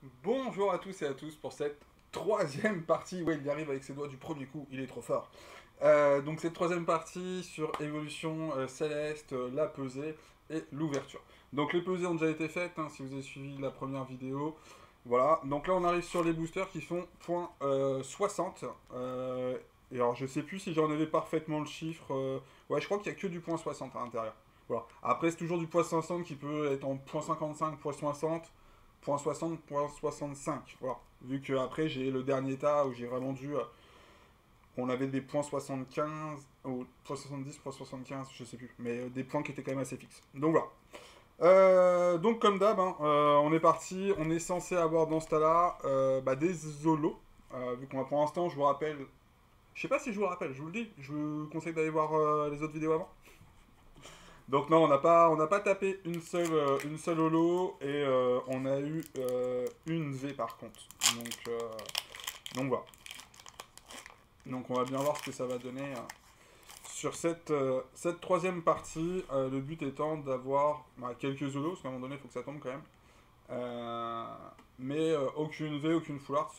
Bonjour à tous et à tous pour cette troisième partie. Ouais, il y arrive avec ses doigts du premier coup, il est trop fort. Donc cette troisième partie sur évolution céleste, la pesée et l'ouverture. Donc les pesées ont déjà été faites, hein, si vous avez suivi la première vidéo. Voilà, donc là on arrive sur les boosters qui font point 60. Et alors je sais plus si j'en avais parfaitement le chiffre. Ouais, je crois qu'il y a que du point 60 à l'intérieur. Voilà. Après c'est toujours du point 500 qui peut être en point 55, point 60. Point 60, point 65. Voilà. Vu que après j'ai le dernier état où j'ai vraiment dû. On avait des points 75, ou point 70, point 75, je sais plus. Mais des points qui étaient quand même assez fixes. Donc voilà. Donc comme d'hab, hein, on est parti. On est censé avoir dans ce tas-là des zolos. Vu qu'on va pour l'instant, je vous rappelle. Je sais pas si je vous le rappelle, je vous le dis. Je vous conseille d'aller voir les autres vidéos avant. Donc non, on n'a pas tapé une seule holo et on a eu une V par contre. Donc voilà. Donc on va bien voir ce que ça va donner sur cette troisième partie. Le but étant d'avoir quelques holos, parce qu'à un moment donné il faut que ça tombe quand même. Euh, mais aucune V, aucune full art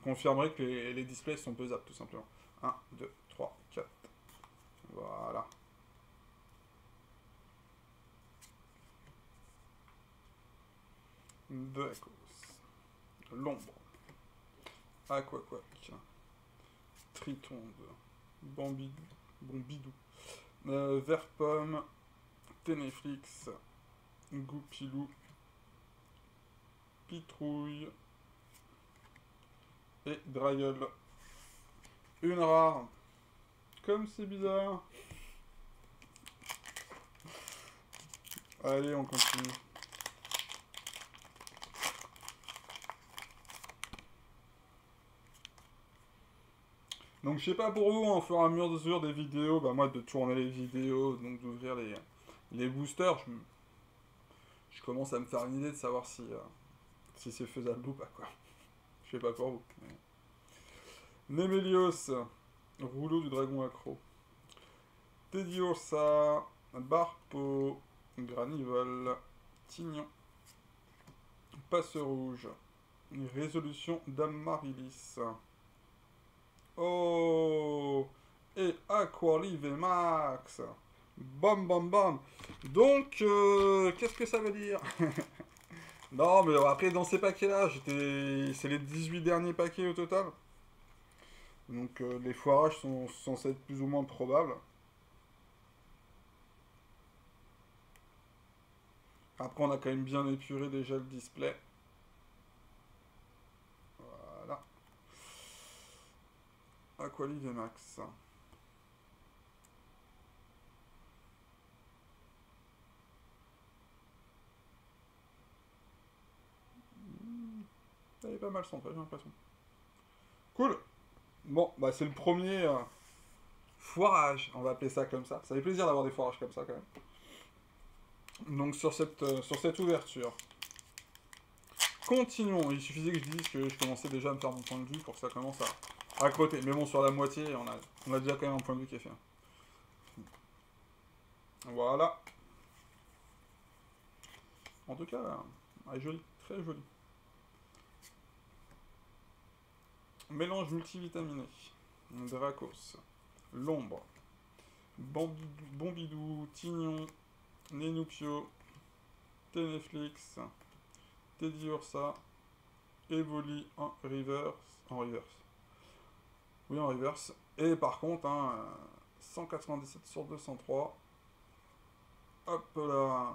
confirmerait que les displays sont pesables tout simplement. Un, 2, 3, 4. Voilà. D'accord. L'ombre. Aquaquac. Tritonde. Bambidou. Bombidou. Verpomme. Ténéflix. Goupilou. Pitrouille. Et Dragueul. Une rare. Comme c'est bizarre. Allez, on continue. Donc je sais pas pour vous, hein, au fur et à mesure des vidéos, moi de tourner les vidéos, donc d'ouvrir les boosters, je commence à me faire une idée de savoir si c'est faisable ou pas quoi. Je sais pas pour vous. Nemelios, rouleau du dragon accro. Tediosa, Barpo, Granivol, Tignon, Passe rouge, résolution d'Amarilis. Oh, et Aqualive Max. Bam bam bam. Donc, qu'est-ce que ça veut dire? Non, mais après, dans ces paquets-là, c'est les 18 derniers paquets au total. Donc, les foirages sont censés être plus ou moins probables. Après, on a quand même bien épuré déjà le display. Voilà. Aqualive Max. Ça est pas mal centré, j'ai l'impression. Cool. Bon, c'est le premier foirage, on va appeler ça comme ça. Ça fait plaisir d'avoir des foirages comme ça quand même. Donc sur cette ouverture. Continuons. Il suffisait que je dise que je commençais déjà à me faire mon point de vue pour que ça commence à crotter. Mais bon, sur la moitié, on a déjà quand même un point de vue qui est fait. Voilà. En tout cas, elle est jolie. Très jolie. Mélange multivitaminé. Dracos. L'ombre. Bombidou. Tignon. Nenupio. Ténéflix. Teddy Ursa. Evoli en reverse. En reverse. Oui, en reverse. Et par contre, 197 sur 203. Hop là.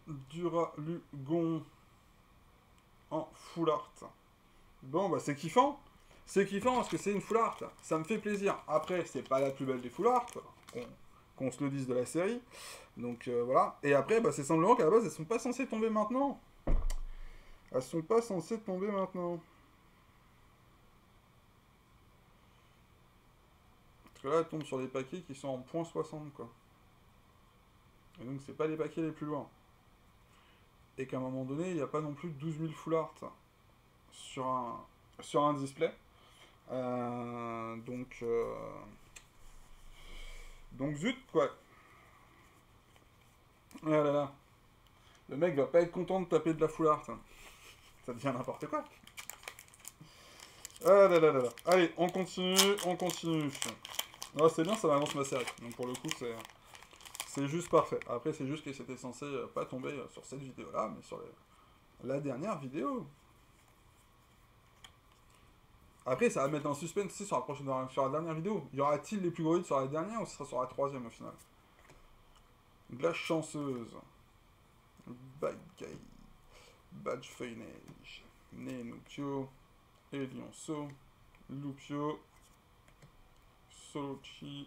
Duralugon en full art. Bon, c'est kiffant. C'est kiffant parce que c'est une full art. Ça me fait plaisir. Après, c'est pas la plus belle des full art. Qu'on se le dise de la série. Donc voilà. Et après, c'est simplement qu'à la base, elles sont pas censées tomber maintenant. Elles sont pas censées tomber maintenant. Parce que là, elles tombent sur des paquets qui sont en point 60, quoi. Et donc, c'est pas les paquets les plus loin. Et qu'à un moment donné, il n'y a pas non plus 12 000 full art sur un display. Donc zut, quoi. Ah là là. Le mec va pas être content de taper de la full art. Ça devient n'importe quoi. Ah là là là là. Allez, on continue, on continue. Ah, c'est bien, ça m'avance ma série. Donc pour le coup, c'est juste parfait. Après, c'est juste que c'était censé pas tomber sur cette vidéo-là, mais sur la dernière vidéo. Après, ça va mettre un suspense aussi sur la dernière vidéo. Y aura-t-il les plus gros hits sur la dernière ou ce sera sur la troisième au final? Glace chanceuse. Bagaille. Badge feuillage. Nenupio. Elionso. Lupio. Solochi.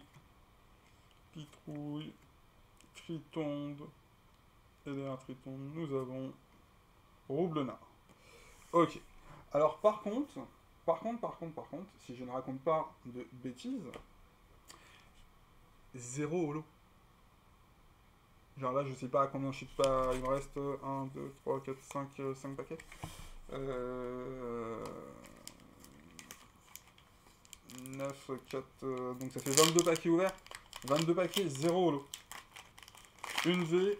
Pitrouille. Tritonde. Et derrière Tritonde, nous avons Roublenard. Ok. Alors par contre, si je ne raconte pas de bêtises, zéro holo. Genre là, je sais pas à combien je suis pas. Il me reste 1, 2, 3, 4, 5 paquets. 9, 4. Donc ça fait 22 paquets ouverts. 22 paquets, 0 holo. Une V,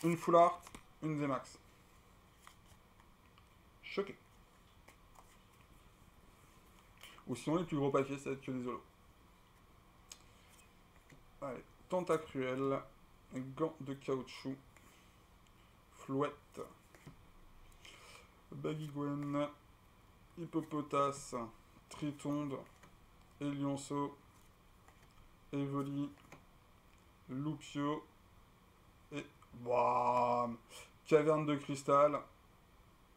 une full art, une V max. Choqué. Ou sinon, les plus gros paquets, ça va être que des holos. Allez, Tentacruel, gants de caoutchouc, Flouette, Bagigwen, Hippopotas, Tritonde, Elionso, Evoli, Lupio et bam, Caverne de cristal.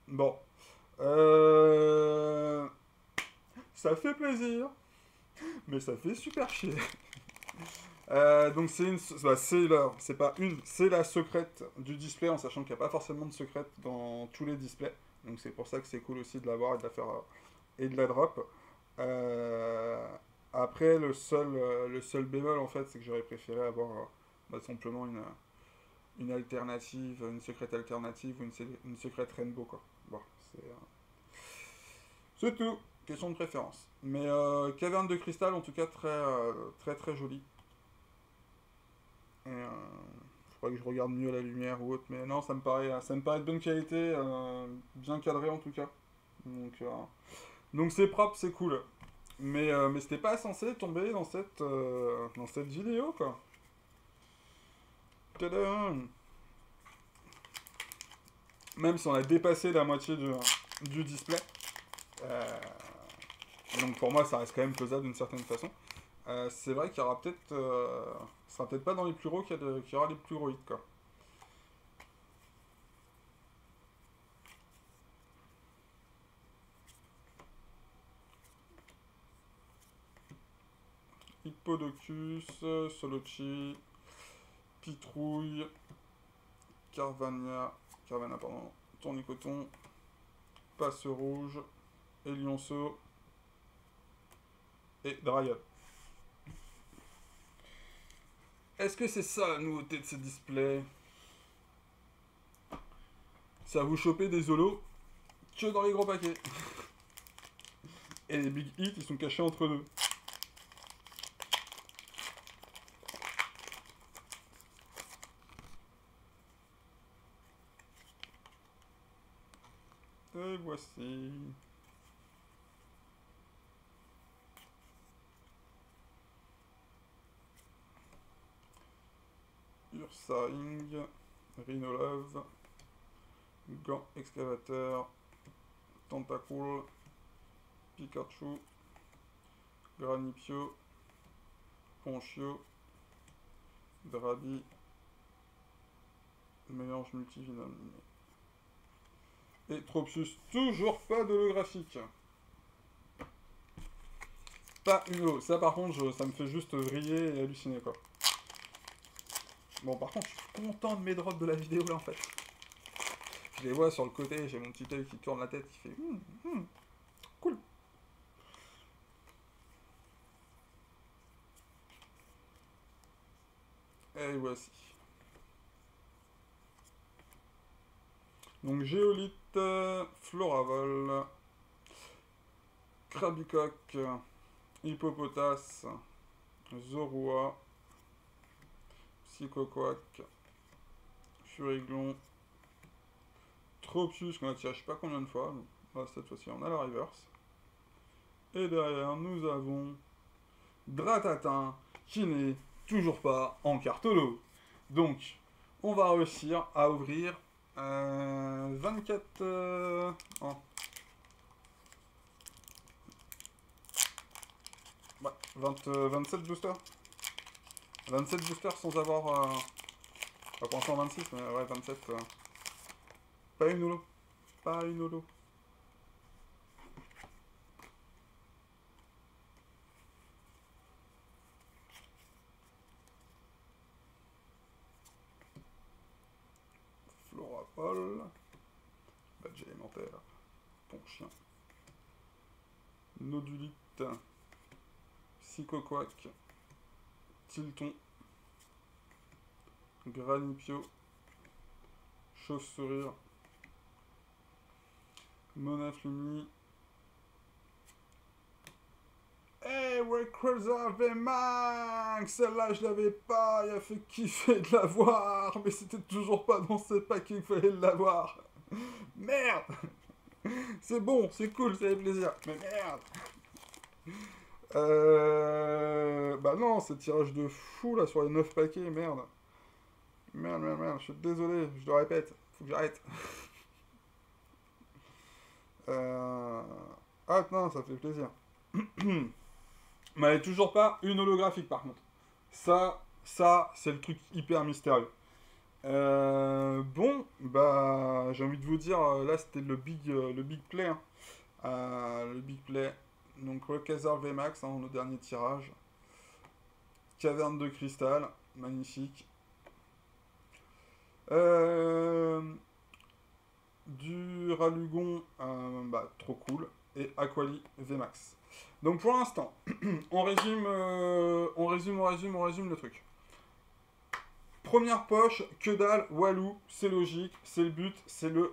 Bon, ça fait plaisir, mais ça fait super chier. Donc c'est une, bah, c'est pas une, c'est la secrète du display, en sachant qu'il n'y a pas forcément de secrète dans tous les displays. Donc c'est pour ça que c'est cool aussi de l'avoir et de la faire et de la drop. Après le seul bémol en fait, c'est que j'aurais préféré avoir bah, simplement une alternative, une secrète alternative ou une secrète rainbow quoi. Bon, c'est tout, question de préférence. Mais caverne de cristal en tout cas très jolie. Et, faudrait que je regarde mieux la lumière ou autre, mais non, ça me paraît de bonne qualité, bien cadré en tout cas. Donc c'est propre, c'est cool. Mais c'était pas censé tomber dans cette vidéo, quoi. Tadam! Même si on a dépassé la moitié du display. Euh, donc pour moi, ça reste quand même faisable d'une certaine façon. C'est vrai qu'il y aura peut-être... ce sera peut-être pas dans les plus gros qu'il y aura les plus gros hits, quoi. Hippodocus, Solochi, Pitrouille, Carvana, pardon, Tournicoton, Passe Rouge, Elionceau et Dragon. Est-ce que c'est ça la nouveauté de ces displays? Ça vous choper des holos que dans les gros paquets. Et les big hits, ils sont cachés entre deux. Et voici. Ursaring, Rhinolove, Gant Excavateur, Tentacool, Pikachu, Granipio, Ponchio, Drabi, mélange multivitaminé. Et Tropius, toujours pas d'holographique. Pas une holo. Ça par contre, ça me fait juste vriller et halluciner quoi. Bon par contre, je suis content de mes drops de la vidéo là en fait. Je les vois sur le côté, j'ai mon petit œil qui tourne la tête, qui fait cool. Et voici. Donc Géolite, Floravol, Krabicoque, Hippopotas, Zorua, Psychoquack, Furiglon. Tropius qu'on a tiré je sais pas combien de fois. Là, cette fois-ci, on a la reverse. Et derrière, nous avons Dratatin qui n'est toujours pas en carte holo. Donc, on va réussir à ouvrir 24... oh. Ouais, 27 boosters. 27 boosters sans avoir... pas pour l'instant 26, mais ouais, 27. Pas une holo. Pas une holo. Florapol. Badge élémentaire. Ponchien. Nodulite. Psychoquack. Tilton. Granipio. Chauve-sourire. Monaflumi. Hey, Rayquaza VMAX! Celle-là, je l'avais pas, il a fait kiffer de l'avoir, mais c'était toujours pas dans ce paquet qu'il fallait l'avoir. Merde! C'est bon, c'est cool, ça fait plaisir, mais merde! Bah non, c'est tirage de fou là sur les 9 paquets, merde. Merde, merde, merde, je suis désolé, je le répète, faut que j'arrête. Ah non, ça fait plaisir. Mais toujours pas une holographique par contre. Ça c'est le truc hyper mystérieux. Bon, bah j'ai envie de vous dire, là c'était le big play. Hein. Le big play. Donc Rayquaza VMAX, hein, le dernier tirage. Caverne de cristal, magnifique. Du Ralugon, bah, trop cool. Et Aquali VMAX. Donc pour l'instant, on résume le truc. Première poche, que dalle, Walou, c'est logique, c'est le but, c'est le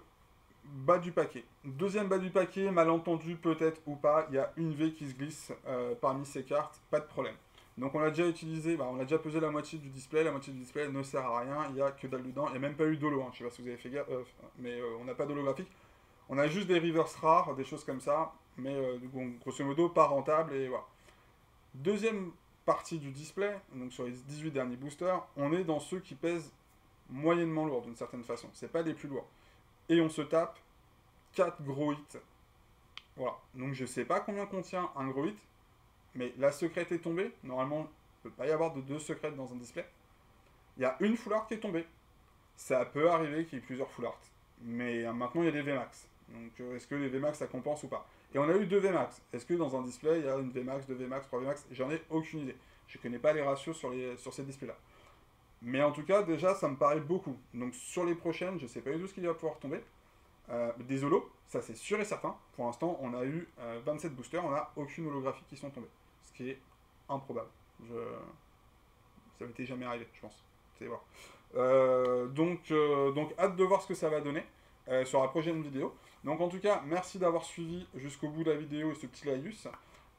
bas du paquet. Deuxième bas du paquet, malentendu peut-être ou pas, il y a une V qui se glisse parmi ces cartes, pas de problème. Donc on l'a déjà utilisé, bah, on a déjà pesé la moitié du display elle ne sert à rien, il n'y a que dalle dedans, il n'y a même pas eu d'holo, hein. Je sais pas si vous avez fait gaffe, mais on n'a pas d'holographique. On a juste des reverse rares, des choses comme ça, mais grosso modo pas rentable et voilà. Deuxième partie du display, donc sur les 18 derniers boosters, on est dans ceux qui pèsent moyennement lourd d'une certaine façon, c'est pas les plus lourds. Et on se tape 4 gros hits. Voilà, donc je sais pas combien contient un gros hit, mais la secrète est tombée, normalement il ne peut pas y avoir de 2 secrètes dans un display. Il y a une full art qui est tombée, ça peut arriver qu'il y ait plusieurs full art, mais maintenant il y a des VMAX. Donc est-ce que les VMAX ça compense ou pas? Et on a eu 2 VMAX. Est-ce que dans un display il y a une VMAX, 2 VMAX, 3 VMAX? J'en ai aucune idée. Je connais pas les ratios sur ces displays-là. Mais en tout cas, déjà, ça me paraît beaucoup. Donc sur les prochaines, je sais pas du tout ce qu'il va pouvoir tomber. Des holos, ça c'est sûr et certain. Pour l'instant, on a eu 27 boosters, on n'a aucune holographie qui sont tombées. Ce qui est improbable. Ça m'était jamais arrivé, je pense. C'est voir. Donc, hâte de voir ce que ça va donner sur la prochaine vidéo. Donc en tout cas, merci d'avoir suivi jusqu'au bout de la vidéo et ce petit laïus.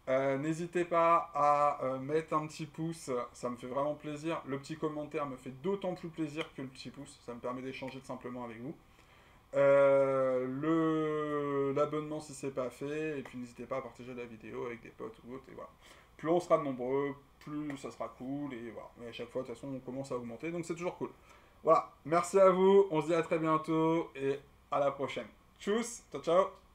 N'hésitez pas à mettre un petit pouce, ça me fait vraiment plaisir. Le petit commentaire me fait d'autant plus plaisir que le petit pouce, ça me permet d'échanger tout simplement avec vous. L'abonnement si c'est pas fait, et puis n'hésitez pas à partager la vidéo avec des potes ou autres, et voilà. Plus on sera de nombreux, plus ça sera cool, et voilà. Mais à chaque fois, de toute façon, on commence à augmenter, donc c'est toujours cool. Voilà, merci à vous, on se dit à très bientôt, et à la prochaine. Tchuss, ciao ciao.